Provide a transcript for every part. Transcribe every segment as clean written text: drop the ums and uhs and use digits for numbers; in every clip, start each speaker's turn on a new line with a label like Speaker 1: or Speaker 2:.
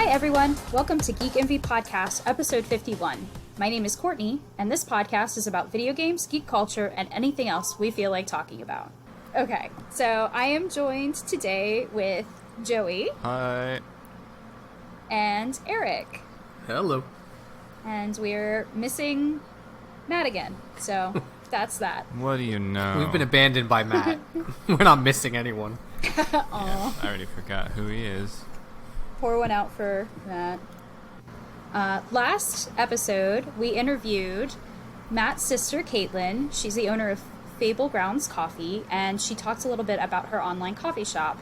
Speaker 1: everyone, welcome to Geek Envy Podcast, episode 51. My name is Courtney, and this podcast is about video games, geek culture, and anything else we feel like talking about. Okay, so I am joined today with Joey.
Speaker 2: Hi.
Speaker 1: And Eric.
Speaker 3: Hello.
Speaker 1: And we're missing Matt again, so that's that.
Speaker 2: What do you know?
Speaker 3: We've been abandoned by Matt. We're not missing anyone.
Speaker 2: Yeah, I already forgot who he is.
Speaker 1: Pour one out for Matt. Last episode, we interviewed Matt's sister, Caitlin. She's the owner of Fable Grounds Coffee, and she talked a little bit about her online coffee shop.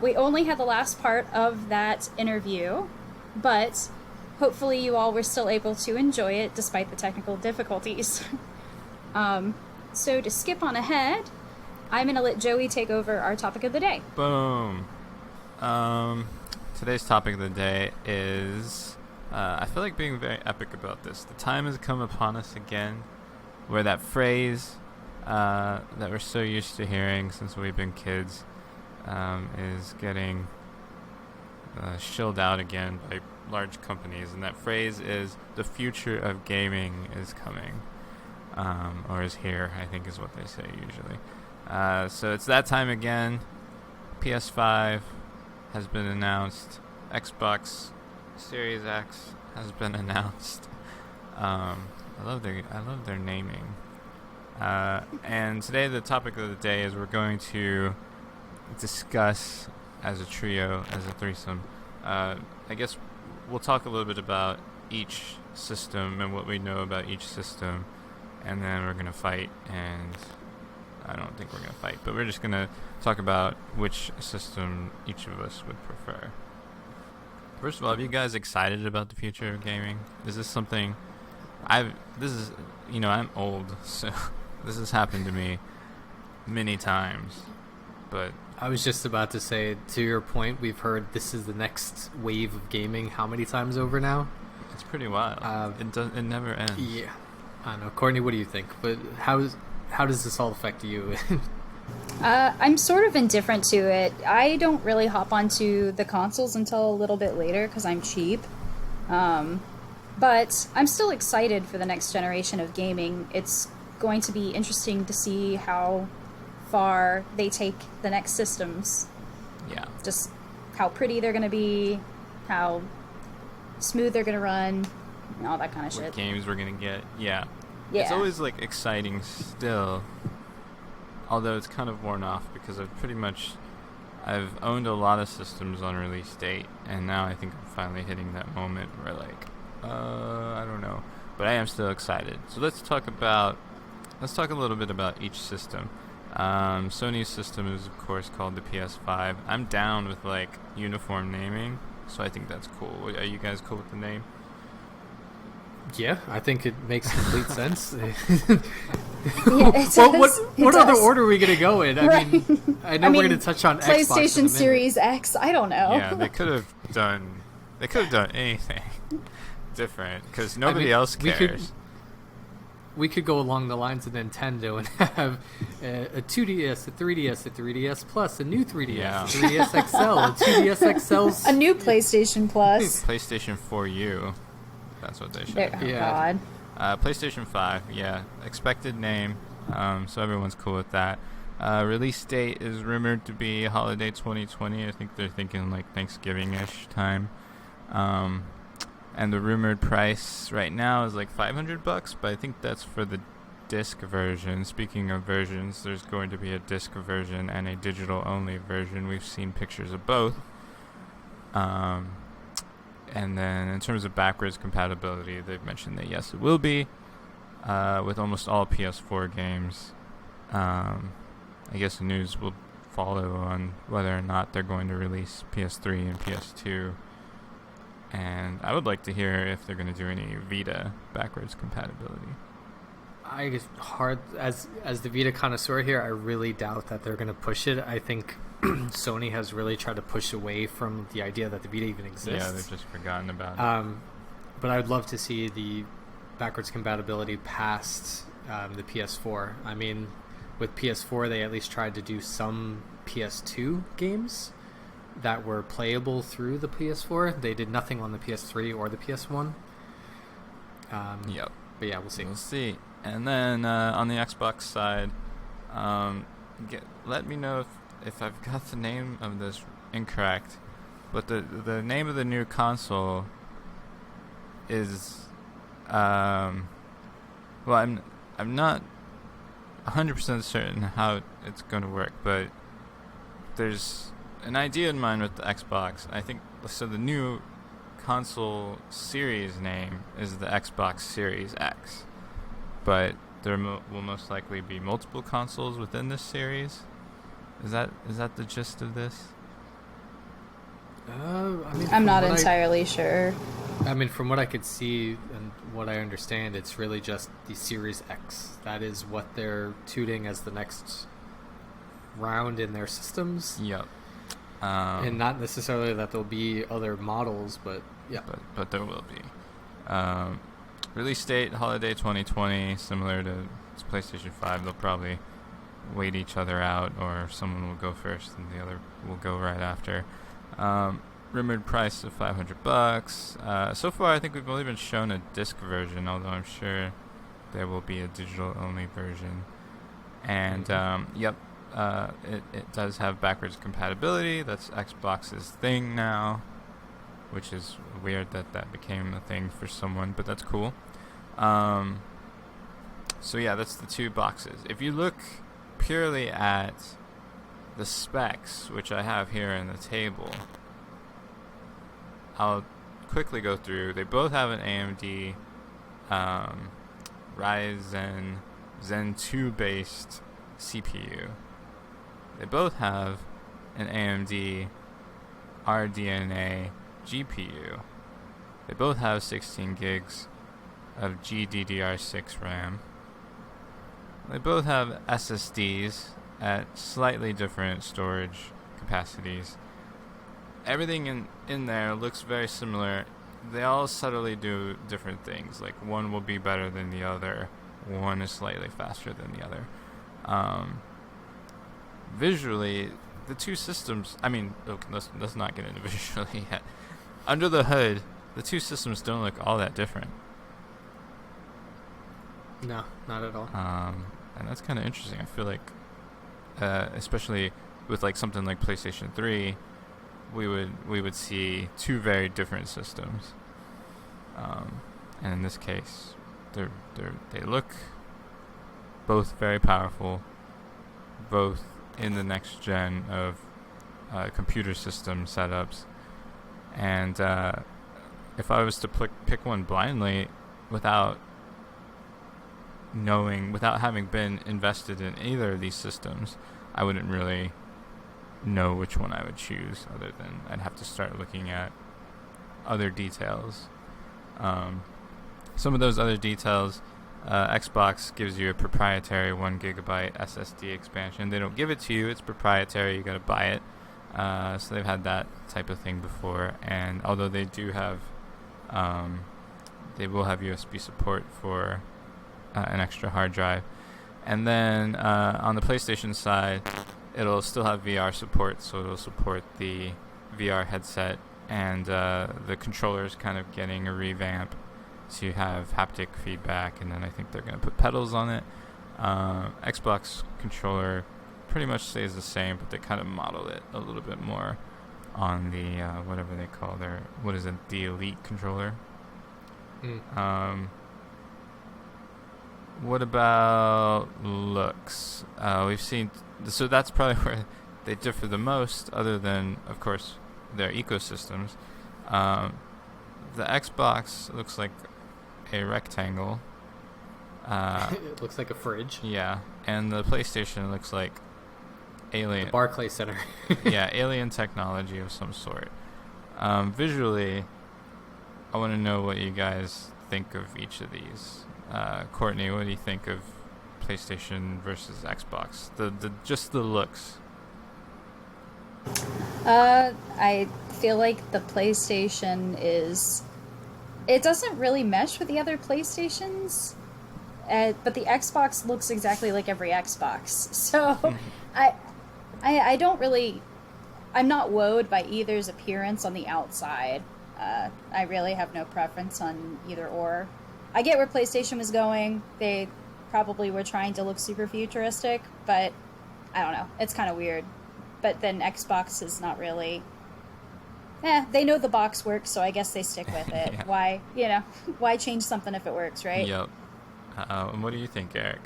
Speaker 1: We only had the last part of that interview, but hopefully you all were still able to enjoy it despite the technical difficulties. So to skip on ahead, I'm going to let Joey take over our topic of the day.
Speaker 2: Boom. Today's topic of the day is, I feel like being very epic about this. The time has come upon us again where that phrase that we're so used to hearing since we've been kids is getting shilled out again by large companies. And that phrase is, the future of gaming is coming. Or is here, I think is what they say usually. So it's that time again. PS5 has been announced. Xbox Series X has been announced. I love their naming. And today the topic of the day is we're going to discuss as a trio, as a threesome. I guess we'll talk a little bit about each system and what we know about each system, and then we're going to fight, and I don't think we're going to fight, but we're just going to talk about which system each of us would prefer. First of all, are you guys excited about the future of gaming? Is this something I'm old, so this has happened to me many times, but
Speaker 3: I was just about to say, to your point, we've heard this is the next wave of gaming how many times over now?
Speaker 2: it's pretty wild. It never ends.
Speaker 3: Yeah. I don't know. Courtney, what do you think? But how does this all affect you?
Speaker 1: I'm sort of indifferent to it. I don't really hop onto the consoles until a little bit later because I'm cheap. But I'm still excited for the next generation of gaming. It's going to be interesting to see how far they take the next systems.
Speaker 2: Yeah.
Speaker 1: Just how pretty they're going to be, how smooth they're going to run, and all that kind of shit.
Speaker 2: What games we're going to get. Yeah.
Speaker 1: Yeah.
Speaker 2: It's always like exciting still, although it's kind of worn off because I've owned a lot of systems on release date, and now I think I'm finally hitting that moment where I don't know, but I am still excited. So let's talk a little bit about each system. Sony's system is of course called the PS5. I'm down with uniform naming, so I think that's cool. Are you guys cool with the name?
Speaker 3: Yeah, I think it makes complete sense.
Speaker 1: Yeah,
Speaker 3: what other order are we going to go in?
Speaker 1: Right.
Speaker 3: I know we're going to touch on Xbox
Speaker 1: PlayStation Series X. I don't know.
Speaker 2: Yeah, they could have done anything different because nobody else cares.
Speaker 3: We could go along the lines of Nintendo and have a 2DS, a 3DS, a 3DS Plus, a new 3DS,
Speaker 2: Yeah.
Speaker 3: a 3DS XL, a 2DS XL.
Speaker 1: A new PlayStation Plus.
Speaker 2: PlayStation 4U. That's what they should.
Speaker 1: Oh,
Speaker 3: Yeah.
Speaker 1: God.
Speaker 2: PlayStation 5, yeah. Expected name, so everyone's cool with that. Release date is rumored to be holiday 2020. I think they're thinking Thanksgiving-ish time. And the rumored price right now is $500, but I think that's for the disc version. Speaking of versions, there's going to be a disc version and a digital-only version. We've seen pictures of both. And then in terms of backwards compatibility, they've mentioned that yes, it will be with almost all PS4 games. I guess the news will follow on whether or not they're going to release PS3 and PS2. And I would like to hear if they're going to do any Vita backwards compatibility.
Speaker 3: I guess as the Vita connoisseur here, I really doubt that they're going to push it. I think Sony has really tried to push away from the idea that the Vita even exists.
Speaker 2: Yeah, they've just forgotten about it.
Speaker 3: But I would love to see the backwards compatibility past the PS4. I mean, with PS4, they at least tried to do some PS2 games. that were playable through the PS4. They did nothing on the PS3 or the PS1.
Speaker 2: Yep.
Speaker 3: But yeah, we'll see.
Speaker 2: We'll see. And then on the Xbox side, let me know if I've got the name of this incorrect. But the name of the new console is well, I'm not 100% certain how it's going to work, but there's an idea in mind with the Xbox. I think so. The new console series name is the Xbox Series X, but there will most likely be multiple consoles within this series. Is that the gist of this?
Speaker 1: I'm not entirely sure.
Speaker 3: I mean, from what I could see and what I understand, it's really just the Series X. That is what they're tooting as the next round in their systems.
Speaker 2: Yep.
Speaker 3: And not necessarily that there'll be other models, but yeah.
Speaker 2: But there will be. Release date, holiday 2020, similar to PlayStation 5. They'll probably wait each other out, or someone will go first and the other will go right after. Rumored price of $500. So far, I think we've only been shown a disc version, although I'm sure there will be a digital-only version. And, yep, it does have backwards compatibility. That's Xbox's thing now, which is weird that became a thing for someone, but that's cool. So, yeah, that's the two boxes. If you look purely at the specs, which I have here in the table, I'll quickly go through. They both have an AMD Ryzen Zen 2 based CPU. They both have an AMD RDNA GPU. They both have 16 gigs of GDDR6 RAM. They both have SSDs at slightly different storage capacities. Everything in there looks very similar. They all subtly do different things. Like, one will be better than the other. One is slightly faster than the other. Visually, the two systems... I mean, look, let's not get into visually yet. Under the hood, the two systems don't look all that different.
Speaker 3: No, not at all.
Speaker 2: And that's kind of interesting. I feel like, especially with like something like PlayStation 3, we would see two very different systems. And in this case, they look both very powerful, both in the next gen of computer system setups. And if I was to pick one blindly without having been invested in either of these systems, I wouldn't really know which one I would choose, other than I'd have to start looking at other details. Some of those other details, Xbox gives you a proprietary 1 gigabyte SSD expansion. They don't give it to you, it's proprietary, you gotta buy it. So they've had that type of thing before, and although they do have they will have USB support for an extra hard drive. And then on the PlayStation side, it'll still have VR support, so it'll support the VR headset, and the controller's kind of getting a revamp to have haptic feedback, and then I think they're going to put pedals on it. Xbox controller pretty much stays the same, but they kind of model it a little bit more on the whatever they call the Elite controller. What about looks? We've seen, so that's probably where they differ the most, other than, of course, their ecosystems. The Xbox looks like a rectangle.
Speaker 3: It looks like a fridge.
Speaker 2: Yeah, and the PlayStation looks like alien.
Speaker 3: The Barclay Center.
Speaker 2: Yeah, alien technology of some sort. Visually, I want to know what you guys think of each of these. Courtney, what do you think of PlayStation versus Xbox? Just the looks.
Speaker 1: I feel like the PlayStation it doesn't really mesh with the other PlayStations, but the Xbox looks exactly like every Xbox. So I don't really I'm not wowed by either's appearance on the outside. I really have no preference on either or. I get where PlayStation was going. They probably were trying to look super futuristic, but I don't know. It's kind of weird. But then Xbox is not really... they know the box works, so I guess they stick with it.
Speaker 2: Yeah.
Speaker 1: Why change something if it works, right?
Speaker 2: Yep. And what do you think, Eric?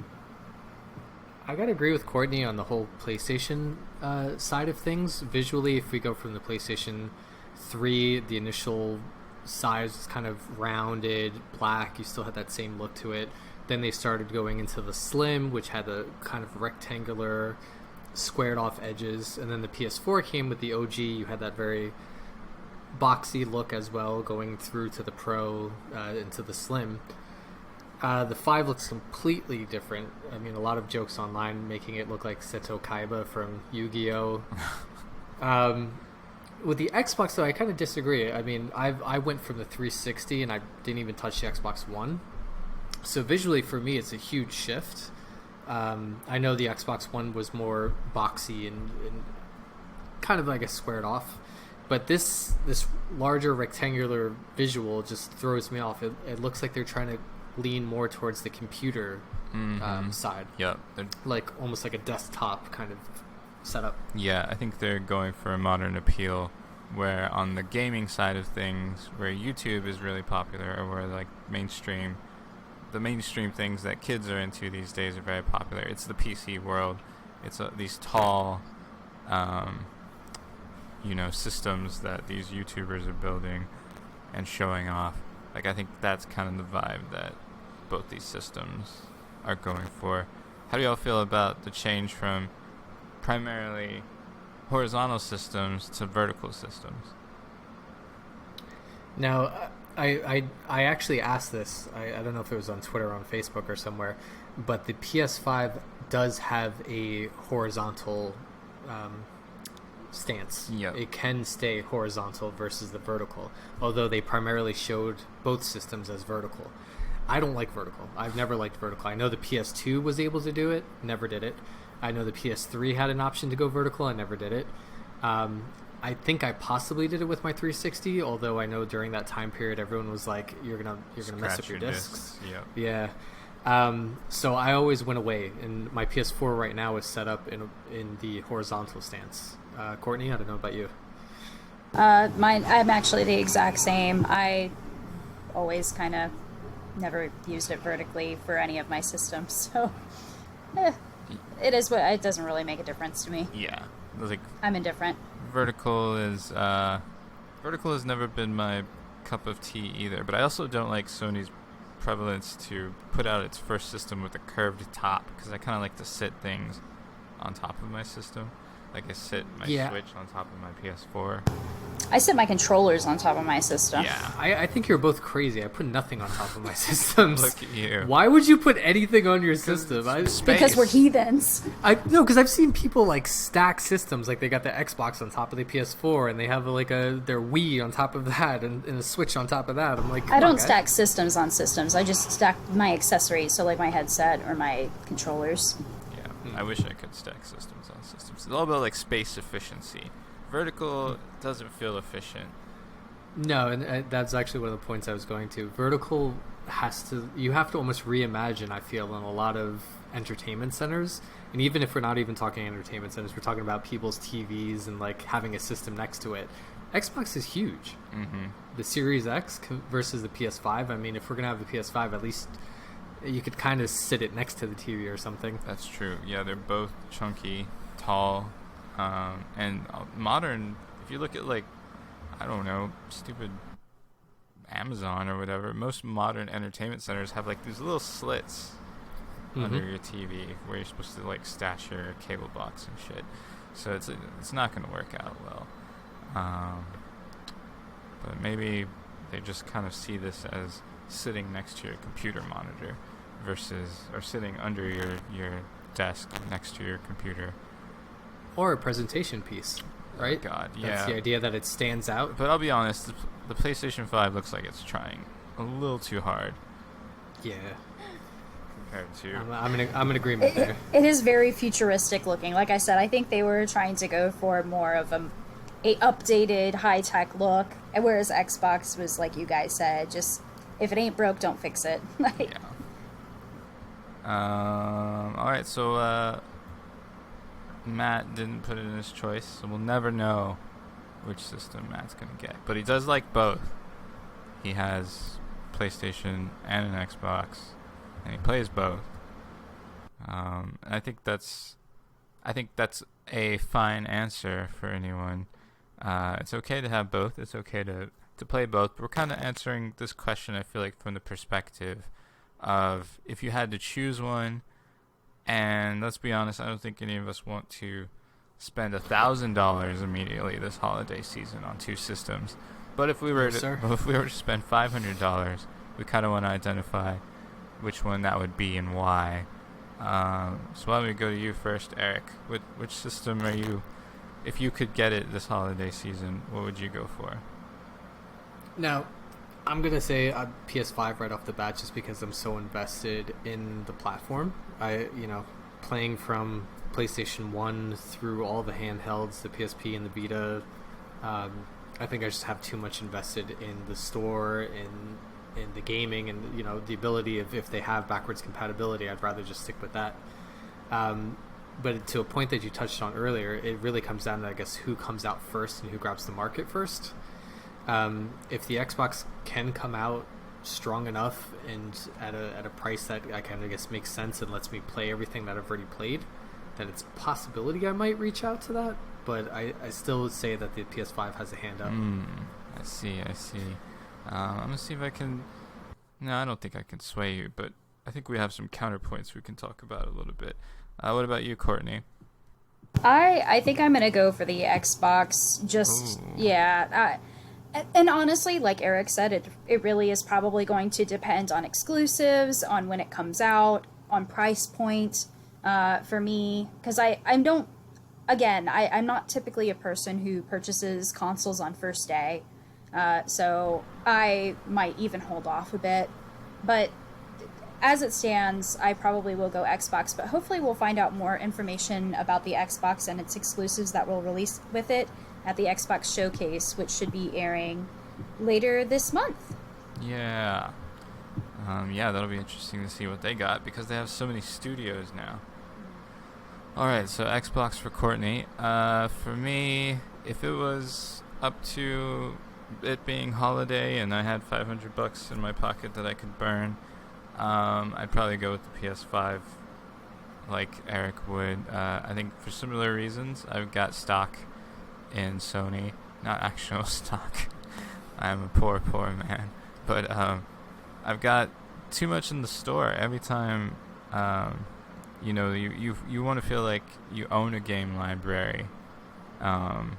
Speaker 3: I gotta agree with Courtney on the whole PlayStation side of things. Visually, if we go from the PlayStation 3, the initial size was kind of rounded, black. You still had that same look to it. Then they started going into the Slim, which had a kind of rectangular, squared off edges. And then the PS4 came with the OG. You had that very boxy look as well, going through to the Pro, into the Slim. The 5 looks completely different. I mean, a lot of jokes online making it look like Seto Kaiba from Yu-Gi-Oh! With the Xbox, though, I kind of disagree. I mean, I went from the 360 and I didn't even touch the Xbox One. So visually, for me, it's a huge shift. I know the Xbox One was more boxy and kind of like a squared off. But this larger rectangular visual just throws me off. It looks like they're trying to lean more towards the computer side.
Speaker 2: Yep.
Speaker 3: Like almost like a desktop kind of setup.
Speaker 2: Yeah, I think they're going for a modern appeal, where on the gaming side of things, where YouTube is really popular, or where like the mainstream things that kids are into these days are very popular. It's the PC world. It's these tall, systems that these YouTubers are building and showing off. Like, I think that's kind of the vibe that both these systems are going for. How do y'all feel about the change from primarily horizontal systems to vertical systems?
Speaker 3: Now, I actually asked this. I don't know if it was on Twitter or on Facebook or somewhere, but the PS5 does have a horizontal stance.
Speaker 2: Yep.
Speaker 3: It can stay horizontal versus the vertical, although they primarily showed both systems as vertical. I don't like vertical. I've never liked vertical. I know the PS2 was able to do it, never did it. I know the PS3 had an option to go vertical, I never did it. I think I possibly did it with my 360, although I know during that time period everyone was like, you're gonna mess up your discs.
Speaker 2: Yep.
Speaker 3: Yeah. So I always went away, and my PS4 right now is set up in the horizontal stance. Courtney, I don't know about you.
Speaker 1: I'm actually the exact same. I always kind of never used it vertically for any of my systems, so it doesn't really make a difference to me.
Speaker 2: Yeah, like
Speaker 1: I'm indifferent.
Speaker 2: Vertical has never been my cup of tea either, but I also don't like Sony's prevalence to put out its first system with a curved top, because I kind of like to sit things on top of my system. Like I sit my Switch on top of my PS4.
Speaker 1: I sit my controllers on top of my system.
Speaker 2: Yeah.
Speaker 3: I think you're both crazy. I put nothing on top of my systems.
Speaker 2: Look at you.
Speaker 3: Why would you put anything on your system?
Speaker 1: Because we're heathens.
Speaker 3: No, because I've seen people like stack systems. Like they got the Xbox on top of the PS4, and they have like their Wii on top of that, and a Switch on top of that. I'm like,
Speaker 1: I don't stack systems on systems. I just stack my accessories, so like my headset or my controllers.
Speaker 2: Yeah, I wish I could stack systems on systems. It's all about like space efficiency. Vertical doesn't feel efficient.
Speaker 3: No, and that's actually one of the points I was going to. Vertical you have to almost reimagine, I feel, in a lot of entertainment centers. And even if we're not even talking entertainment centers, we're talking about people's TVs and like having a system next to it. Xbox is huge. Mm-hmm. The Series X versus the PS5. I mean, if we're going to have the PS5, at least you could kind of sit it next to the TV or something.
Speaker 2: That's true. Yeah, they're both chunky, tall, and modern. If you look at, like, I don't know, stupid Amazon or whatever, most modern entertainment centers have like these little slits under your TV where you're supposed to like stash your cable box and shit. So it's not going to work out well. But maybe they just kind of see this as sitting next to your computer monitor or sitting under your desk next to your computer.
Speaker 3: Or a presentation piece, right?
Speaker 2: Oh God, yeah.
Speaker 3: That's the idea, that it stands out.
Speaker 2: But I'll be honest, the PlayStation 5 looks like it's trying a little too hard.
Speaker 3: Yeah.
Speaker 2: Compared to...
Speaker 3: I'm in agreement there.
Speaker 1: It is very futuristic looking. Like I said, I think they were trying to go for more of a a updated high tech look, and whereas Xbox was like you guys said, just if it ain't broke, don't fix it. Like,
Speaker 2: Yeah. All right, so Matt didn't put it in his choice, so we'll never know which system Matt's gonna get. But he does like both. He has PlayStation and an Xbox, and he plays both. I think that's a fine answer for anyone. It's okay to have both. It's okay to play both. But we're kind of answering this question, I feel like, from the perspective of if you had to choose one. And let's be honest, I don't think any of us want to spend $1,000 immediately this holiday season on two systems. But if we were to spend $500, we kind of want to identify which one that would be and why. So why don't we go to you first, Eric? Which system are you? If you could get it this holiday season, what would you go for?
Speaker 3: Now, I'm gonna say PS5 right off the bat, just because I'm so invested in the platform. Playing from PlayStation 1 through all the handhelds, the PSP and the Vita. I think I just have too much invested in the store, in the gaming, and the ability of, if they have backwards compatibility, I'd rather just stick with that. But to a point that you touched on earlier, it really comes down to, I guess, who comes out first and who grabs the market first. If the Xbox can come out strong enough and at a price that I kind of guess makes sense and lets me play everything that I've already played, then it's a possibility I might reach out to that. But I still would say that the PS5 has a hand up.
Speaker 2: I see. I'm going to see if I can... No, I don't think I can sway you, but I think we have some counterpoints we can talk about a little bit. What about you, Courtney?
Speaker 1: I think I'm gonna go for the Xbox. Just, yeah. And honestly, like Eric said, it really is probably going to depend on exclusives, on when it comes out, on price point, for me. Because I'm not typically a person who purchases consoles on first day. So I might even hold off a bit. But as it stands, I probably will go Xbox. But hopefully we'll find out more information about the Xbox and its exclusives that will release with it at the Xbox Showcase, which should be airing later this month.
Speaker 2: Yeah. That'll be interesting to see what they got, because they have so many studios now. Alright, so Xbox for Courtney. For me, if it was up to it being holiday and I had $500 in my pocket that I could burn, I'd probably go with the PS5 like Eric would. I think for similar reasons. I've got stock in Sony, not actual stock. I'm a poor man. But I've got too much in the store. Every time, you want to feel like you own a game library, and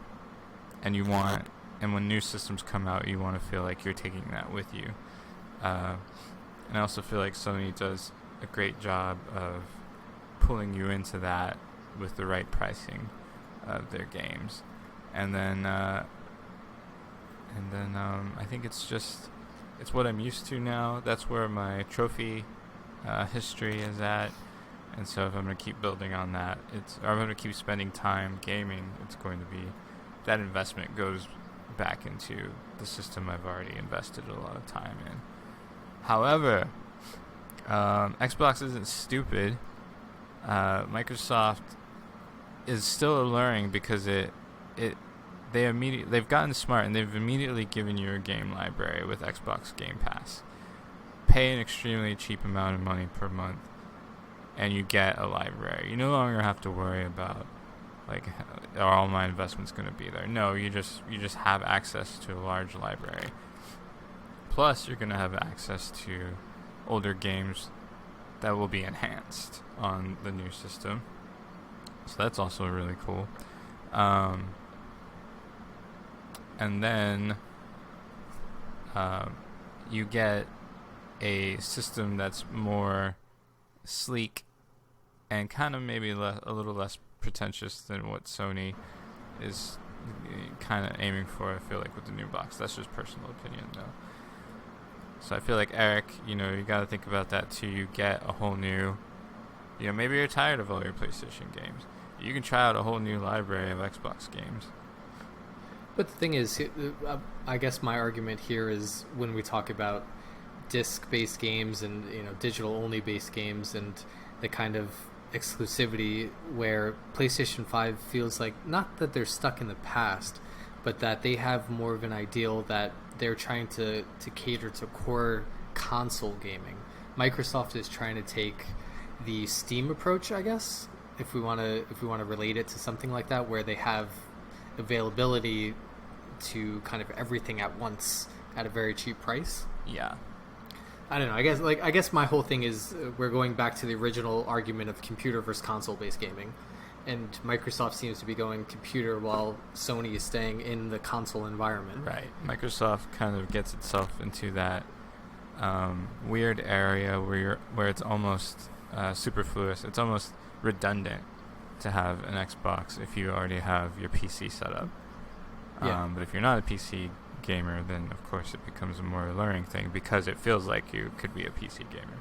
Speaker 2: when new systems come out, you want to feel like you're taking that with you. And I also feel like Sony does a great job of pulling you into that with the right pricing of their games. And then I think it's what I'm used to now. That's where my trophy history is at. And so if I'm going to keep building on that, I'm going to keep spending time gaming, it's going to be, that investment goes back into the system I've already invested a lot of time in. However, Xbox isn't stupid. Microsoft is still alluring because they've gotten smart, and they've immediately given you a game library with Xbox Game Pass. Pay an extremely cheap amount of money per month, and you get a library. You no longer have to worry about, like, are all my investments going to be there? No, you just have access to a large library. Plus, you're going to have access to older games that will be enhanced on the new system. So that's also really cool. And then you get a system that's more sleek and kind of maybe a little less pretentious than what Sony is kind of aiming for, I feel like, with the new box. That's just personal opinion, though. So I feel like, Eric, you got to think about that too. You get a whole new, maybe you're tired of all your PlayStation games. You can try out a whole new library of Xbox games.
Speaker 3: But the thing is, I guess my argument here is when we talk about disc-based games and digital-only based games and the kind of exclusivity where PlayStation 5 feels like not that they're stuck in the past, but that they have more of an ideal that they're trying to cater to core console gaming. Microsoft is trying to take the Steam approach, I guess, if we want to relate it to something like that, where they have availability to kind of everything at once at a very cheap price.
Speaker 2: Yeah.
Speaker 3: I don't know. I guess my whole thing is we're going back to the original argument of computer versus console-based gaming, and Microsoft seems to be going computer while Sony is staying in the console environment.
Speaker 2: Right. Microsoft kind of gets itself into that weird area where it's almost superfluous. It's almost redundant to have an Xbox if you already have your PC set up.
Speaker 3: Yeah.
Speaker 2: But if you're not a PC gamer, then of course it becomes a more alluring thing because it feels like you could be a PC gamer.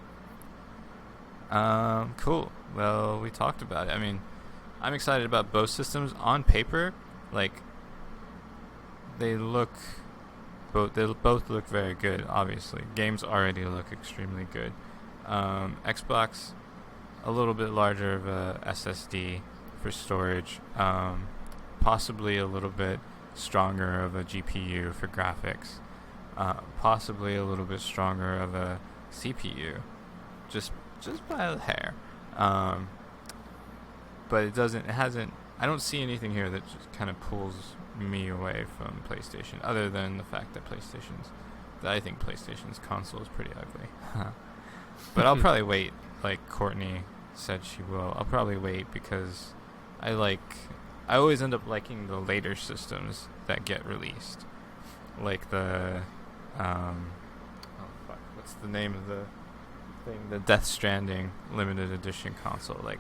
Speaker 2: Cool. Well, we talked about it. I mean, I'm excited about both systems. On paper, like, they both look very good, obviously. Games already look extremely good. Xbox, a little bit larger of a SSD for storage, possibly a little bit stronger of a GPU for graphics, possibly a little bit stronger of a CPU, just by a hair. But I don't see anything here that just kind of pulls me away from PlayStation, other than the fact that I think PlayStation's console is pretty ugly. But I'll probably wait, like Courtney said she will. I'll probably wait because I always end up liking the later systems that get released, like the what's the name of the thing? The Death Stranding limited edition console. Like,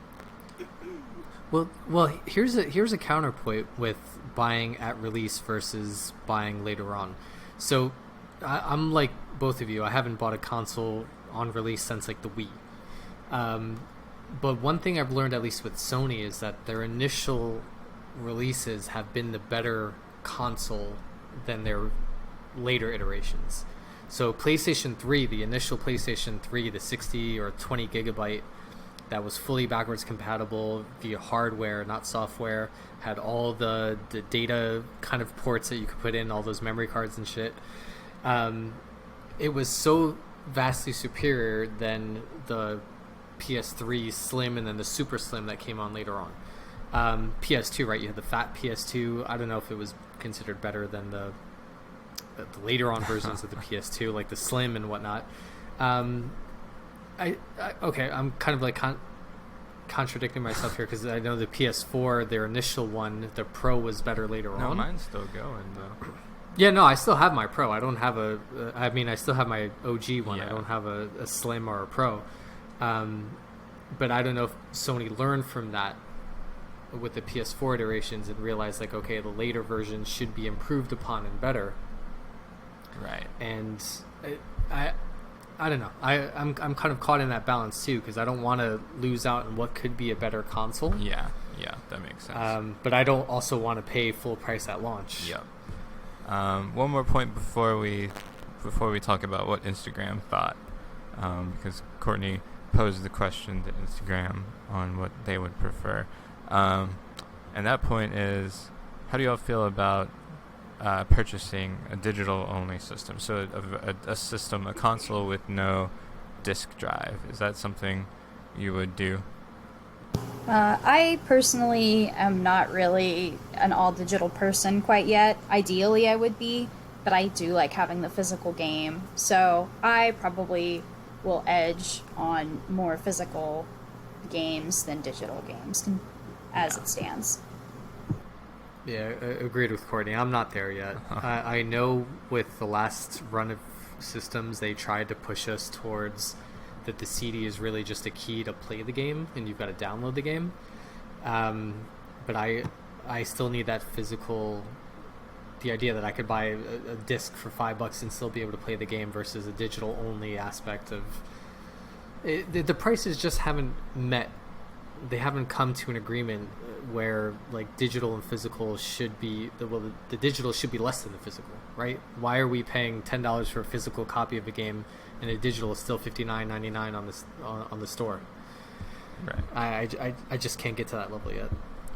Speaker 3: well, here's a counterpoint with buying at release versus buying later on. So I'm like both of you. I haven't bought a console on release since like the Wii. But one thing I've learned, at least with Sony, is that their initial releases have been the better console than their later iterations. So PlayStation 3, the initial PlayStation 3, the 60 or 20 gigabyte that was fully backwards compatible via hardware, not software, had all the data kind of ports that you could put in, all those memory cards and shit. It was so vastly superior than the PS3 Slim and then the Super Slim that came on later on. PS2, right? You had the fat PS2. I don't know if it was considered better than the later on versions of the PS2, like the Slim and whatnot. Okay, I'm kind of like contradicting myself here because I know the PS4, their initial one, the Pro was better later on.
Speaker 2: No, mine's still going though.
Speaker 3: Yeah, no, I still have my Pro. I don't have I still have my OG one.
Speaker 2: Yeah.
Speaker 3: I don't have a Slim or a Pro. But I don't know if Sony learned from that with the PS4 iterations and realized, like, okay, the later versions should be improved upon and better.
Speaker 2: Right.
Speaker 3: And I don't know. I'm kind of caught in that balance too, because I don't want to lose out on what could be a better console.
Speaker 2: Yeah, that makes sense.
Speaker 3: But I don't also want to pay full price at launch.
Speaker 2: Yep. One more point before we talk about what Instagram thought, because Courtney posed the question to Instagram on what they would prefer, and that point is, how do y'all feel about purchasing a digital-only system? So a system, a console with no disk drive. Is that something you would do?
Speaker 1: I personally am not really an all-digital person quite yet. Ideally, I would be, but I do like having the physical game. So I probably will edge on more physical games than digital games as it stands.
Speaker 3: Yeah, I agreed with Courtney. I'm not there yet. I know with the last run of systems, they tried to push us towards that the CD is really just a key to play the game, and you've got to download the game. But I still need that physical, the idea that I could buy a disc for $5 and still be able to play the game versus a digital-only aspect of it. The prices just haven't met they haven't come to an agreement where like digital and physical should be the digital should be less than the physical, right? Why are we paying $10 for a physical copy of a game and a digital is still $59.99 on the store?
Speaker 2: Right.
Speaker 3: I just can't get to that level yet.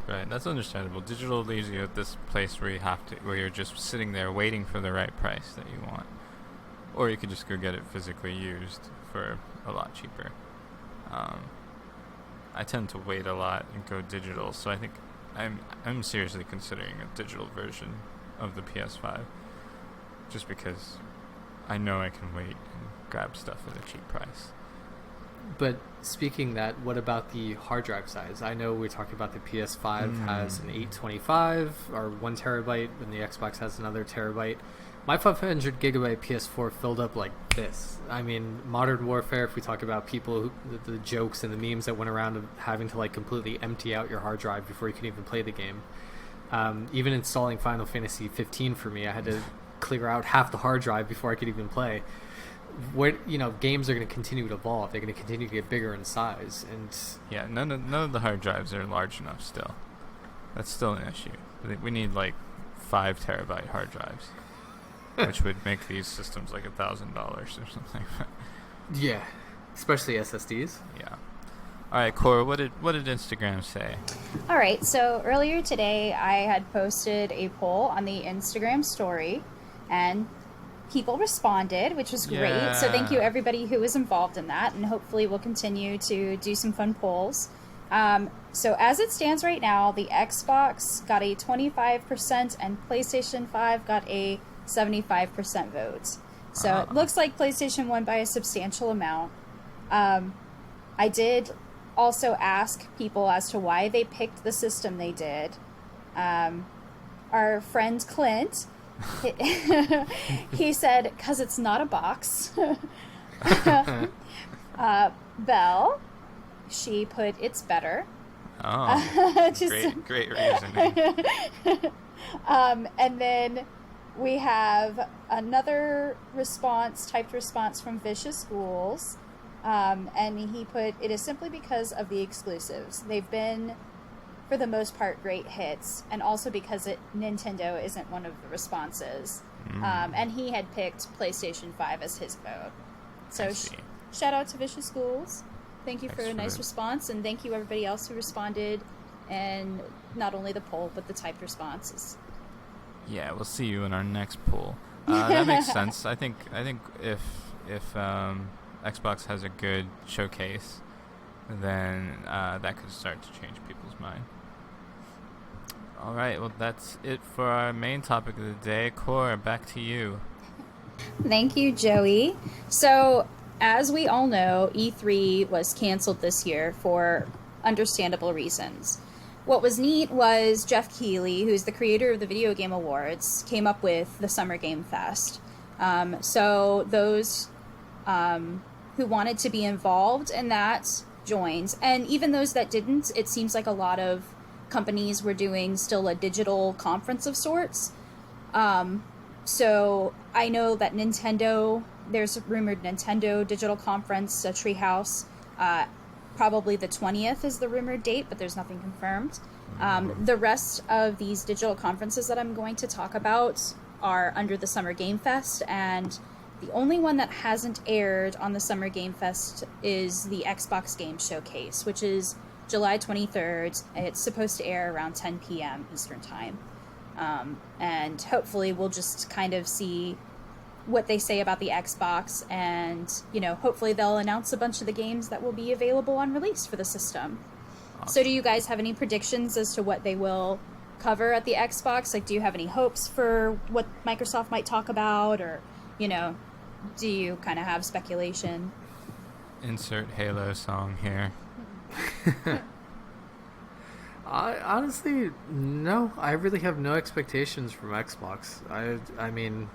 Speaker 2: Right, that's understandable. Digital leaves you at this place where you're just sitting there waiting for the right price that you want, or you could just go get it physically used for a lot cheaper. I tend to wait a lot and go digital, so I think I'm seriously considering a digital version of the PS5, just because I know I can wait and grab stuff at a cheap price.
Speaker 3: But speaking that, what about the hard drive size? I know we're talking about the PS5 has an 825 or 1 terabyte, and the Xbox has another terabyte. My 500 gigabyte PS4 filled up like this. I mean, Modern Warfare, if we talk about people, the jokes and the memes that went around of having to like completely empty out your hard drive before you can even play the game. Even installing Final Fantasy 15 for me, I had to clear out half the hard drive before I could even play. Games are going to continue to evolve. They're going to continue to get bigger in size, and
Speaker 2: yeah, none of the hard drives are large enough. Still, that's still an issue. I think we need like 5 terabyte hard drives, which would make these systems like $1,000 or something.
Speaker 3: Yeah, especially SSDs.
Speaker 2: Yeah. All right, Cora, what did Instagram say?
Speaker 1: All right, so earlier today I had posted a poll on the Instagram story, and people responded, which was great.
Speaker 2: Yeah.
Speaker 1: So thank you everybody who was involved in that, and hopefully we'll continue to do some fun polls. So as it stands right now, the Xbox got a 25% and PlayStation 5 got a 75% vote. So it looks like PlayStation won by a substantial amount. I did also ask people as to why they picked the system they did. Our friend Clint, he said, because it's not a box. Belle, she put it's better.
Speaker 2: Oh, great reasoning.
Speaker 1: And then we have another typed response from Vicious Schools. And he put, it is simply because of the exclusives. They've been, for the most part, great hits, and also because Nintendo isn't one of the responses. And he had picked PlayStation 5 as his vote. So shout out to Vicious Schools. Thank you for a nice response, and thank you everybody else who responded, and not only the poll, but the typed responses.
Speaker 2: Yeah, we'll see you in our next poll. That makes sense. I think if Xbox has a good showcase, then that could start to change people's mind. All right, well, that's it for our main topic of the day. Cora, back to you.
Speaker 1: Thank you, Joey. So, as we all know, E3 was canceled this year for understandable reasons. What was neat was Jeff Keighley, who's the creator of the Video Game Awards, came up with the Summer Game Fest. So those who wanted to be involved in that joined. And even those that didn't, it seems like a lot of companies were doing still a digital conference of sorts. So I know that Nintendo, there's a rumored Nintendo digital conference, a Treehouse. Probably the 20th is the rumored date, but there's nothing confirmed. The rest of these digital conferences that I'm going to talk about are under the Summer Game Fest, and the only one that hasn't aired on the Summer Game Fest is the Xbox Game Showcase, which is July 23rd. It's supposed to air around 10 p.m. Eastern Time. And hopefully we'll just kind of see what they say about the Xbox, and, hopefully they'll announce a bunch of the games that will be available on release for the system. Awesome. So do you guys have any predictions as to what they will cover at the Xbox? Like, do you have any hopes for what Microsoft might talk about, or, do you kind of have speculation?
Speaker 3: Insert Halo song here. Honestly, no. I really have no expectations from Xbox. I mean,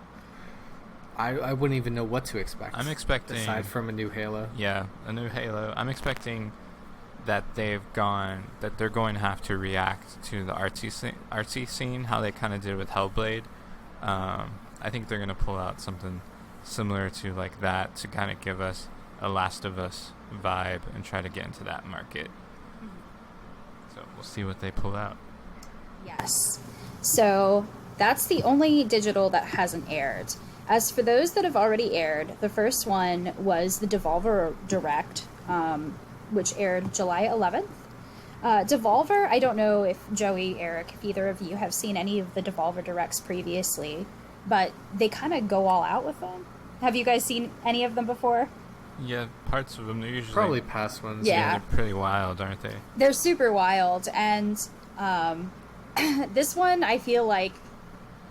Speaker 3: I wouldn't even know what to expect.
Speaker 2: I'm expecting,
Speaker 3: aside from a new Halo.
Speaker 2: Yeah, a new Halo. I'm expecting that they're going to have to react to the artsy scene, how they kind of did with Hellblade. I think they're going to pull out something similar to like that to kind of give us a Last of Us vibe and try to get into that market. we'll see what they pull out.
Speaker 1: Yes. So that's the only digital that hasn't aired. As for those that have already aired, the first one was the Devolver Direct, which aired July 11th. Devolver, I don't know if Joey, Eric, if either of you have seen any of the Devolver Directs previously, but they kind of go all out with them. Have you guys seen any of them before?
Speaker 2: Yeah, parts of them. They're usually
Speaker 3: Probably past ones.
Speaker 1: Yeah.
Speaker 2: they're pretty wild, aren't they?
Speaker 1: They're super wild, and this one I feel like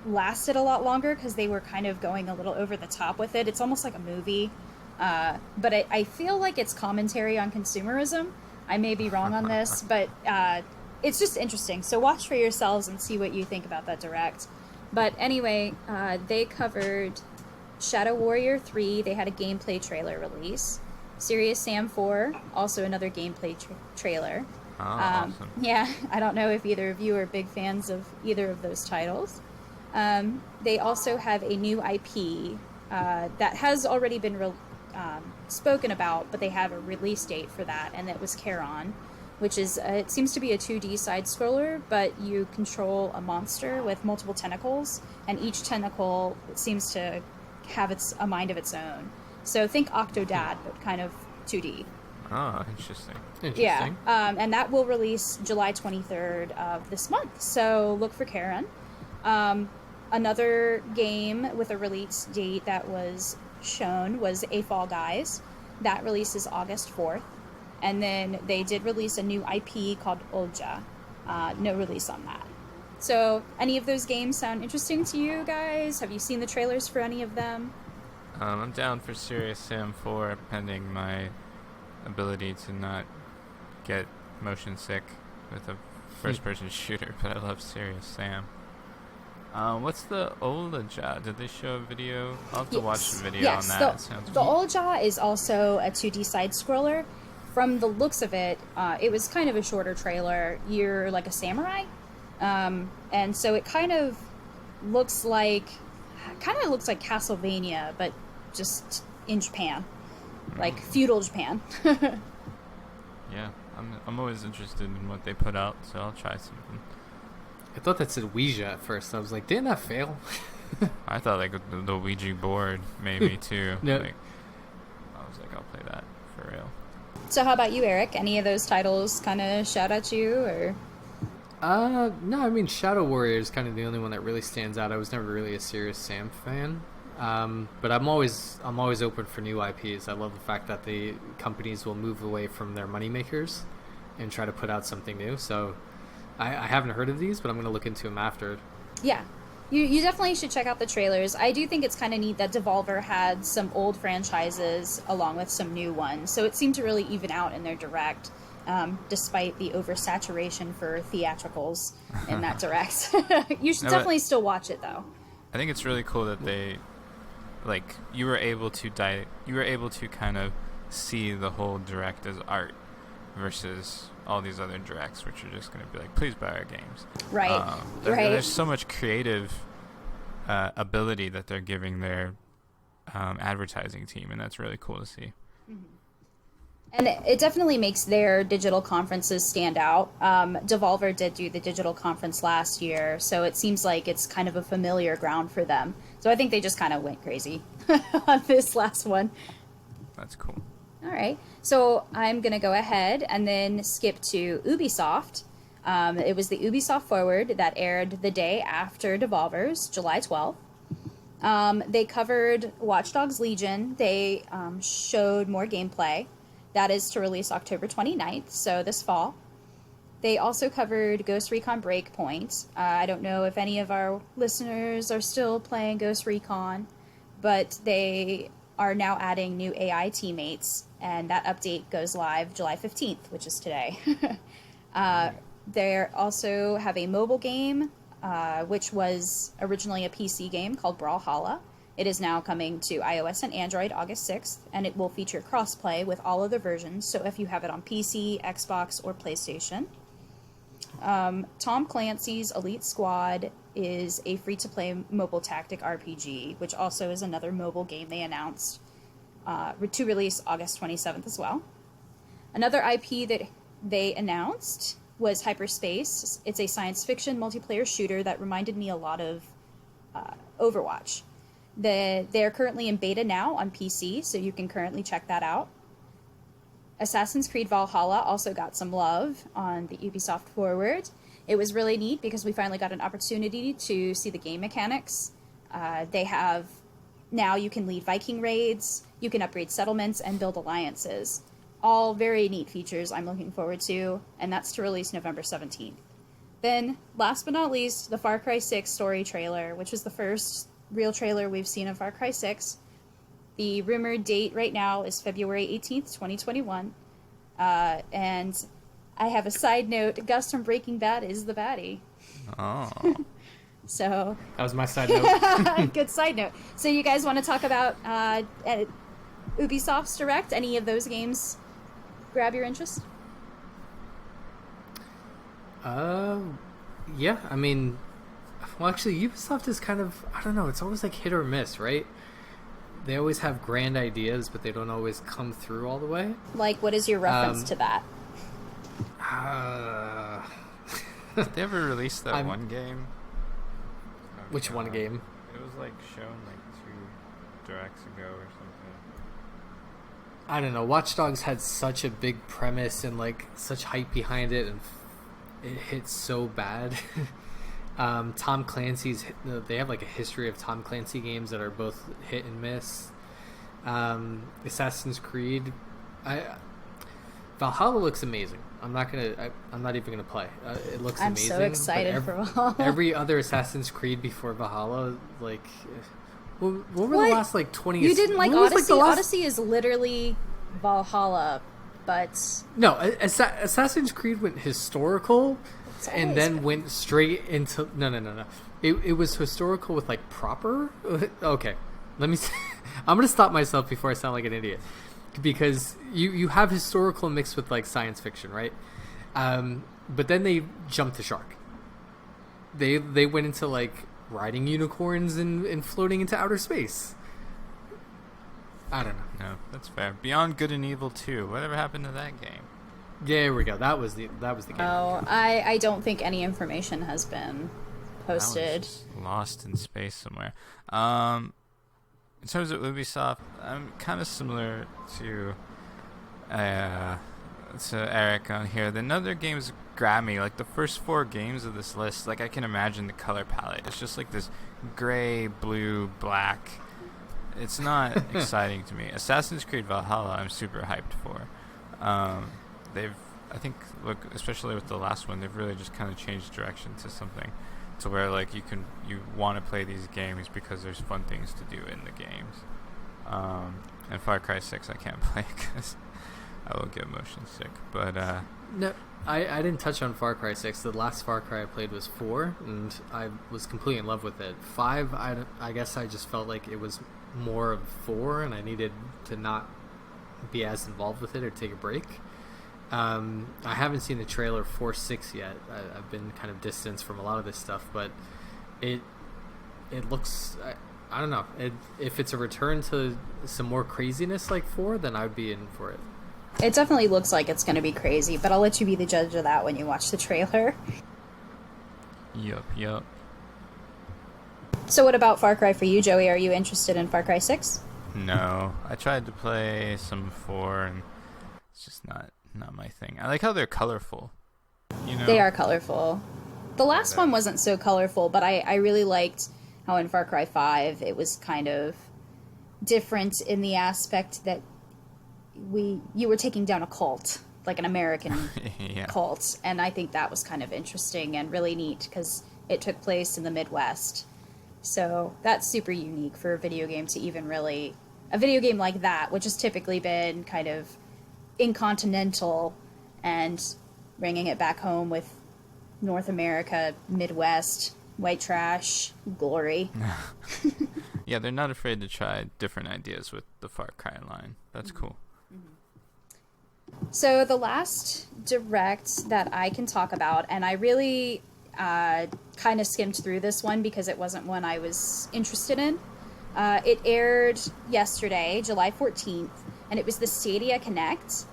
Speaker 1: lasted a lot longer because they were kind of going a little over the top with it. It's almost like a movie, but I feel like it's commentary on consumerism. I may be wrong on this, but it's just interesting. So watch for yourselves and see what you think about that direct. But anyway, they covered Shadow Warrior 3. They had a gameplay trailer release. Serious Sam 4, also another gameplay trailer.
Speaker 2: Oh, awesome.
Speaker 1: Yeah, I don't know if either of you are big fans of either of those titles. They also have a new IP that has already been spoken about, but they have a release date for that, and that was Charon, which is, it seems to be a 2D side-scroller, but you control a monster with multiple tentacles, and each tentacle seems to have a mind of its own. So think Octodad, but kind of 2D.
Speaker 2: Oh, interesting.
Speaker 1: Yeah, and that will release July 23rd of this month, so look for Charon. Another game with a release date that was shown was A Fall Guys. That releases August 4th. And then they did release a new IP called Olja. No release on that. So, any of those games sound interesting to you guys? Have you seen the trailers for any of them?
Speaker 2: I'm down for Serious Sam 4, pending my ability to not get motion sick with a first-person shooter, but I love Serious Sam. What's the Olja? Did they show a video? I'll have to watch the video on that.
Speaker 1: The Olja is also a 2D side-scroller. From the looks of it, it was kind of a shorter trailer. You're like a samurai. And so it kind of looks like Castlevania, but just in Japan. Like feudal Japan.
Speaker 2: Yeah, I'm always interested in what they put out, so I'll try something.
Speaker 3: I thought that said Ouija at first. I was like, didn't that fail?
Speaker 2: I thought like the Ouija board maybe too.
Speaker 3: No.
Speaker 2: Like, I was like, I'll play that for real.
Speaker 1: So how about you, Eric? Any of those titles kind of shout at you, or?
Speaker 3: No, I mean Shadow Warrior is kind of the only one that really stands out. I was never really a Serious Sam fan, but I'm always open for new IPs. I love the fact that the companies will move away from their moneymakers and try to put out something new. So I haven't heard of these, but I'm going to look into them after.
Speaker 1: Yeah. You definitely should check out the trailers. I do think it's kind of neat that Devolver had some old franchises along with some new ones. So it seemed to really even out in their direct, despite the oversaturation for theatricals in that direct. You should definitely still watch it, though.
Speaker 2: I think it's really cool that they, like, you were able to kind of see the whole direct as art versus all these other directs, which are just going to be like, please buy our games.
Speaker 1: Right. Right.
Speaker 2: There's so much creative ability that they're giving their advertising team, and that's really cool to see.
Speaker 1: Mm-hmm. And it definitely makes their digital conferences stand out. Devolver did do the digital conference last year, so it seems like it's kind of a familiar ground for them. So I think they just kind of went crazy on this last one.
Speaker 2: That's cool.
Speaker 1: All right, so I'm going to go ahead and then skip to Ubisoft. It was the Ubisoft Forward that aired the day after Devolver's, July 12th. They covered Watch Dogs Legion. They showed more gameplay. That is to release October 29th, so this fall. They also covered Ghost Recon Breakpoint. I don't know if any of our listeners are still playing Ghost Recon, but they are now adding new AI teammates, and that update goes live July 15th, which is today. They also have a mobile game, which was originally a PC game called Brawlhalla. It is now coming to iOS and Android August 6th, and it will feature crossplay with all other versions, so if you have it on PC, Xbox, or PlayStation. Tom Clancy's Elite Squad is a free-to-play mobile tactic RPG, which also is another mobile game they announced to release August 27th as well. Another IP that they announced was Hyperspace. It's a science fiction multiplayer shooter that reminded me a lot of Overwatch. They're currently in beta now on PC, so you can currently check that out. Assassin's Creed Valhalla also got some love on the Ubisoft Forward. It was really neat because we finally got an opportunity to see the game mechanics. They have... Now you can lead Viking raids, you can upgrade settlements, and build alliances. All very neat features I'm looking forward to, and that's to release November 17th. Then, last but not least, the Far Cry 6 story trailer, which was the first real trailer we've seen of Far Cry 6. The rumored date right now is February 18th, 2021. And I have a side note, Gus from Breaking Bad is the baddie.
Speaker 2: Oh.
Speaker 1: So
Speaker 3: that was my side note.
Speaker 1: Good side note. So you guys want to talk about Ubisoft's Direct? Any of those games grab your interest?
Speaker 3: Yeah, I mean, well, actually, Ubisoft is kind of, I don't know, it's always like hit or miss, right? They always have grand ideas, but they don't always come through all the way.
Speaker 1: Like, what is your reference to that?
Speaker 2: Did they ever release that one game?
Speaker 3: Which one game?
Speaker 2: It was like shown like 2 directs ago or something.
Speaker 3: I don't know. Watch Dogs had such a big premise and like such hype behind it, and it hit so bad. Tom Clancy's, they have like a history of Tom Clancy games that are both hit and miss. Assassin's Creed, Valhalla looks amazing. I'm not even gonna play. It looks amazing.
Speaker 1: I'm so excited for Valhalla.
Speaker 3: Every other Assassin's Creed before Valhalla, like, what were the last like 20 years?
Speaker 1: You didn't like Odyssey? Odyssey is literally Valhalla, but
Speaker 3: no, Assassin's Creed went historical and then went straight into no. It was historical with like proper. Okay, let me. I'm gonna stop myself before I sound like an idiot, because you have historical mixed with like science fiction, right? But then they jumped the shark. They went into like riding unicorns and floating into outer space. I don't know.
Speaker 2: No, that's fair. Beyond Good and Evil 2. Whatever happened to that game?
Speaker 3: There we go. That was the game.
Speaker 1: Oh, I don't think any information has been posted.
Speaker 2: That was just lost in space somewhere. In terms of Ubisoft, I'm kind of similar to Eric on here. The other games grab me. Like the first 4 games of this list, like I can imagine the color palette. It's just like this gray, blue, black. It's not exciting to me. Assassin's Creed Valhalla, I'm super hyped for. I think, look, especially with the last one, they've really just kind of changed direction to something to where like you want to play these games because there's fun things to do in the games. And Far Cry 6 I can't play because I will get motion sick. But
Speaker 3: no, I didn't touch on Far Cry 6. The last Far Cry I played was 4, and I was completely in love with it. 5, I guess I just felt like it was more of 4, and I needed to not be as involved with it or take a break. I haven't seen the trailer for 6 yet. I've been kind of distanced from a lot of this stuff, but it looks, I don't know. If it's a return to some more craziness like 4, then I'd be in for it.
Speaker 1: It definitely looks like it's going to be crazy, but I'll let you be the judge of that when you watch the trailer.
Speaker 2: Yup.
Speaker 1: So what about Far Cry for you, Joey? Are you interested in Far Cry 6?
Speaker 2: No. I tried to play some 4, and it's just not my thing. I like how they're colorful. You know?
Speaker 1: They are colorful. The last one wasn't so colorful, but I really liked how in Far Cry 5 it was kind of different in the aspect that you were taking down a cult, like an American cult, and I think that was kind of interesting and really neat because it took place in the Midwest. So that's super unique for a video game to even really... A video game like that, which has typically been kind of incontinental, and bringing it back home with North America, Midwest, white trash, glory.
Speaker 2: Yeah, they're not afraid to try different ideas with the Far Cry line. That's cool.
Speaker 1: So the last direct that I can talk about, and I really kind of skimmed through this one because it wasn't one I was interested in. It aired yesterday, July 14th, and it was the Stadia Connect.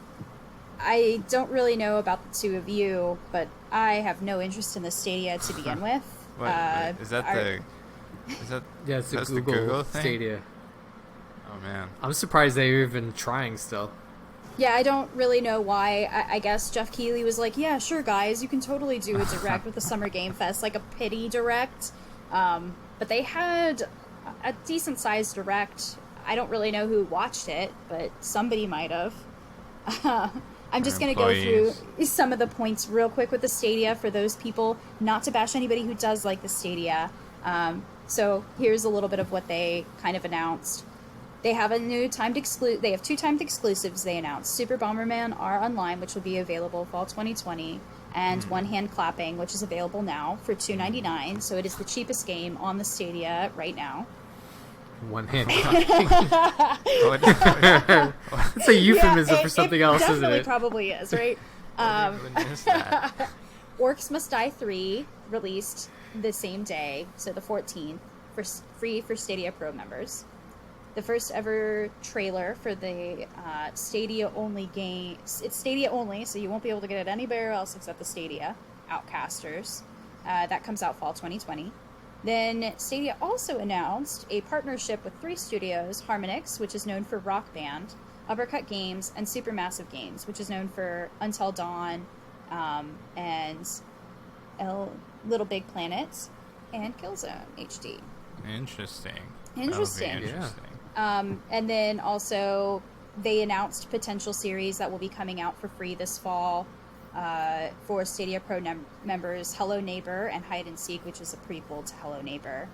Speaker 1: I don't really know about the two of you, but I have no interest in the Stadia to begin with.
Speaker 2: Wait, is that
Speaker 3: Yeah, it's
Speaker 2: that's
Speaker 3: the
Speaker 2: the
Speaker 3: Google
Speaker 2: Google thing?
Speaker 3: Stadia.
Speaker 2: Oh man.
Speaker 3: I'm surprised they're even trying still.
Speaker 1: Yeah, I don't really know why. I guess Jeff Keighley was like, yeah, sure, guys, you can totally do a direct with the Summer Game Fest, like a pity direct. But they had a decent-sized direct. I don't really know who watched it, but somebody might have. I'm just going to go through some of the points real quick with the Stadia for those people, not to bash anybody who does like the Stadia. So here's a little bit of what they kind of announced. They have a new They have 2 timed exclusives they announced: Super Bomberman R Online, which will be available fall 2020, and One Hand Clapping, which is available now for $2.99. So it is the cheapest game on the Stadia right now.
Speaker 3: One hand clapping. It's a euphemism for something else, isn't
Speaker 1: Definitely
Speaker 3: it?
Speaker 1: probably is, right? Orcs Must Die 3 released the same day, so the 14th, free for Stadia Pro members. The first ever trailer for the Stadia only game. It's Stadia only, so you won't be able to get it anywhere else except the Stadia. Outcasters. That comes out fall 2020. Then Stadia also announced a partnership with 3 studios: Harmonix, which is known for Rock Band, Uppercut Games, and Supermassive Games, which is known for Until Dawn, and Little Big Planet, and Killzone HD.
Speaker 2: Interesting.
Speaker 1: Interesting.
Speaker 3: Yeah.
Speaker 1: And then also they announced potential series that will be coming out for free this fall for Stadia Pro members: Hello Neighbor and Hide and Seek, which is a prequel to Hello Neighbor.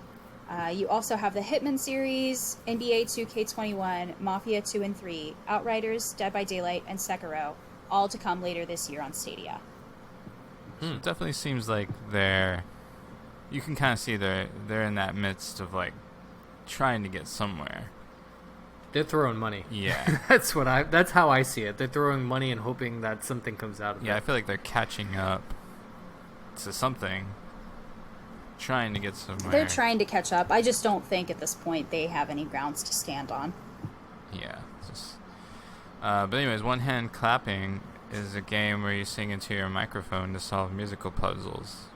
Speaker 1: You also have the Hitman series, NBA 2K21, Mafia 2 and 3, Outriders, Dead by Daylight, and Sekiro, all to come later this year on Stadia.
Speaker 2: It definitely seems like you can kind of see they're in that midst of like trying to get somewhere.
Speaker 3: They're throwing money.
Speaker 2: Yeah.
Speaker 3: That's how I see it. They're throwing money and hoping that something comes out of it.
Speaker 2: Yeah, I feel like they're catching up to something, trying to get somewhere.
Speaker 1: They're trying to catch up. I just don't think at this point they have any grounds to stand on.
Speaker 2: Yeah. But anyways, One Hand Clapping is a game where you sing into your microphone to solve musical puzzles.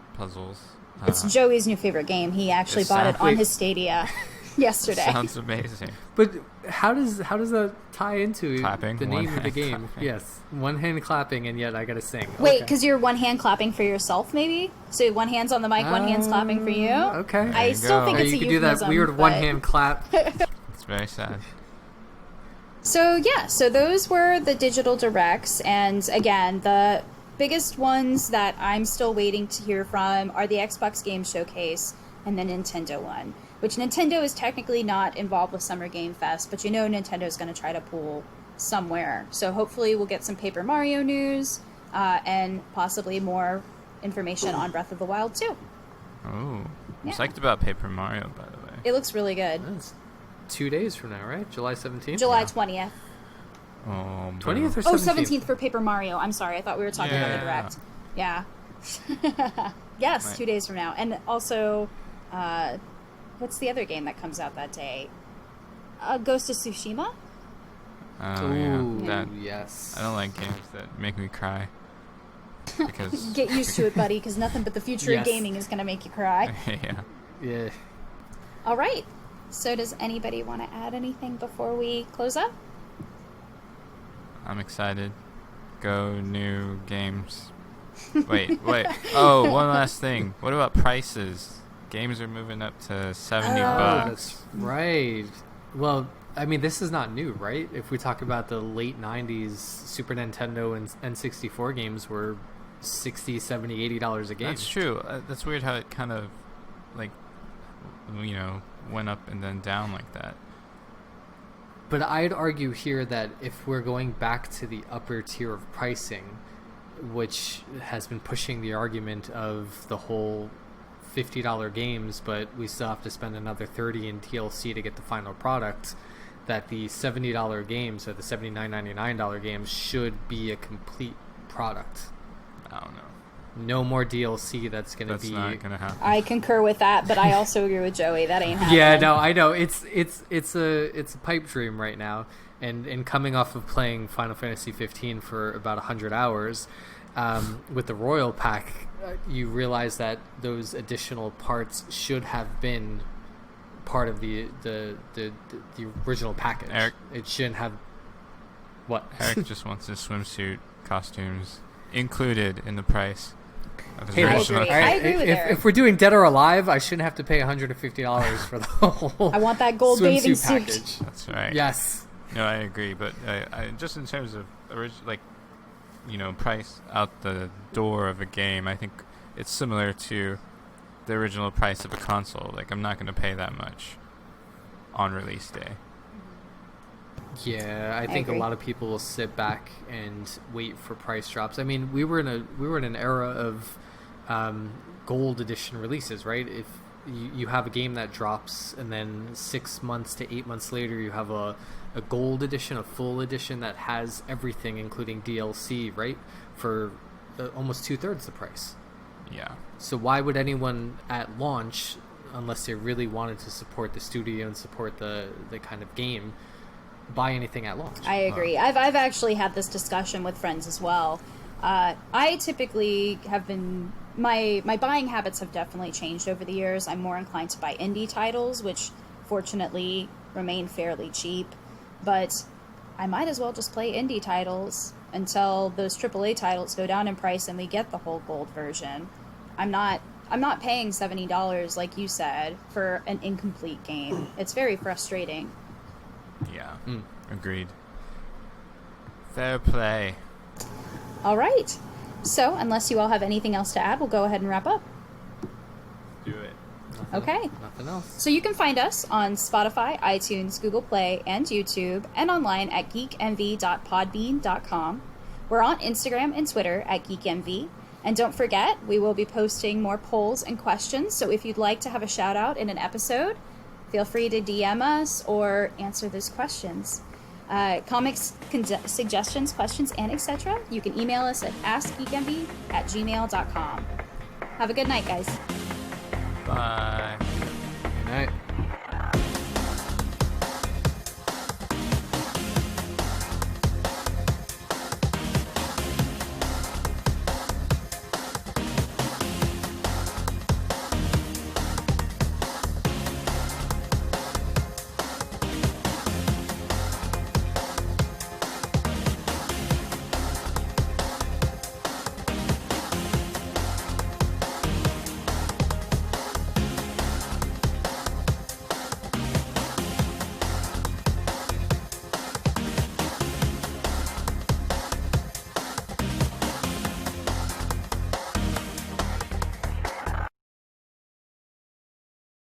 Speaker 1: It's Joey's new favorite game. He actually bought it on his Stadia yesterday.
Speaker 2: Sounds amazing.
Speaker 3: But how does that tie into
Speaker 2: Clapping,
Speaker 3: the name of the game?
Speaker 2: clapping.
Speaker 3: Yes, one hand clapping, and yet I gotta sing.
Speaker 1: Wait, because you're one hand clapping for yourself, maybe? So one hand's on the mic, one hand's clapping for you?
Speaker 3: Okay.
Speaker 1: I still think
Speaker 2: go.
Speaker 1: it's a
Speaker 3: you could
Speaker 1: euphemism.
Speaker 3: do that weird one hand clap.
Speaker 2: It's very sad.
Speaker 1: So those were the digital directs, and again, the biggest ones that I'm still waiting to hear from are the Xbox Game Showcase and the Nintendo one, which Nintendo is technically not involved with Summer Game Fest, but Nintendo's going to try to pull somewhere. So hopefully we'll get some Paper Mario news and possibly more information on Breath of the Wild 2.
Speaker 2: Oh, I'm
Speaker 1: Yeah.
Speaker 2: psyched about Paper Mario, by the way.
Speaker 1: It looks really good.
Speaker 3: That's 2 days from now, right? July 17th?
Speaker 1: July 20th.
Speaker 2: Oh,
Speaker 3: 20th or 17th?
Speaker 1: Oh, 17th for Paper Mario. I'm sorry. I thought we were talking about the direct. Yeah. Yes,
Speaker 2: Right.
Speaker 1: 2 days from now. And also, what's the other game that comes out that day? Ghost of Tsushima?
Speaker 2: Oh,
Speaker 3: Ooh,
Speaker 2: yeah.
Speaker 3: yes.
Speaker 2: I don't like games that make me cry. Because
Speaker 1: Get used to it, buddy, because nothing but the future
Speaker 3: Yes.
Speaker 1: of gaming is going to make you cry.
Speaker 2: yeah.
Speaker 3: Yeah.
Speaker 1: All right. So does anybody want to add anything before we close up?
Speaker 2: I'm excited. Go new games. Wait. Oh, one last thing. What about prices? Games are moving up to 70 bucks.
Speaker 3: That's right. Well, I mean, this is not new, right? If we talk about the late 90s, Super Nintendo and N64 games were $60, $70, $80 a game.
Speaker 2: That's true. That's weird how it kind of, like, went up and then down like that.
Speaker 3: But I'd argue here that if we're going back to the upper tier of pricing, which has been pushing the argument of the whole $50 games, but we still have to spend another $30 in DLC to get the final product, that the $70 games or the $79.99 games should be a complete product.
Speaker 2: I don't know.
Speaker 3: No more DLC that's going to be...
Speaker 2: That's not going to happen.
Speaker 1: I concur with that, but I also agree with Joey. That ain't happening.
Speaker 3: Yeah, no, I know. It's a pipe dream right now. And coming off of playing Final Fantasy 15 for about 100 hours, with the Royal Pack, you realize that those additional parts should have been part of the original package.
Speaker 2: Eric?
Speaker 3: It shouldn't have. What?
Speaker 2: Eric just wants his swimsuit costumes included in the price of his
Speaker 3: Hey,
Speaker 2: original.
Speaker 1: I agree with Eric.
Speaker 3: If we're doing Dead or Alive, I shouldn't have to pay $150 for the whole.
Speaker 1: I want that gold bathing
Speaker 3: swimsuit
Speaker 1: suit.
Speaker 3: package.
Speaker 2: That's right.
Speaker 3: Yes.
Speaker 2: No, I agree, but I just in terms of price out the door of a game, I think it's similar to the original price of a console. Like, I'm not going to pay that much on release day.
Speaker 3: Yeah, I think a
Speaker 1: agree.
Speaker 3: lot of people will sit back and wait for price drops. I mean, we were in an era of gold edition releases, right? If you have a game that drops, and then 6 months to 8 months later, you have a gold edition, a full edition that has everything, including DLC, right? For almost 2/3 the price.
Speaker 2: Yeah.
Speaker 3: So why would anyone at launch, unless they really wanted to support the studio and support the kind of game, buy anything at launch?
Speaker 1: I agree. I've actually had this discussion with friends as well. I typically have been my buying habits have definitely changed over the years. I'm more inclined to buy indie titles, which fortunately remain fairly cheap. But I might as well just play indie titles until those AAA titles go down in price and we get the whole gold version. I'm not paying $70 like you said for an incomplete game. It's very frustrating.
Speaker 2: Yeah. Agreed. Fair play.
Speaker 1: All right. So, unless you all have anything else to add, we'll go ahead and wrap up.
Speaker 2: Do it.
Speaker 1: Okay.
Speaker 3: Nothing else.
Speaker 1: So you can find us on Spotify, iTunes, Google Play, and YouTube, and online at geekenvy.podbean.com. We're on Instagram and Twitter at geekenvy. And don't forget, we will be posting more polls and questions, so if you'd like to have a shout out in an episode, feel free to DM us or answer those questions. Comics, suggestions, questions, and etc. You can email us at askgeekenvy@gmail.com. Have a good night, guys.
Speaker 2: Bye.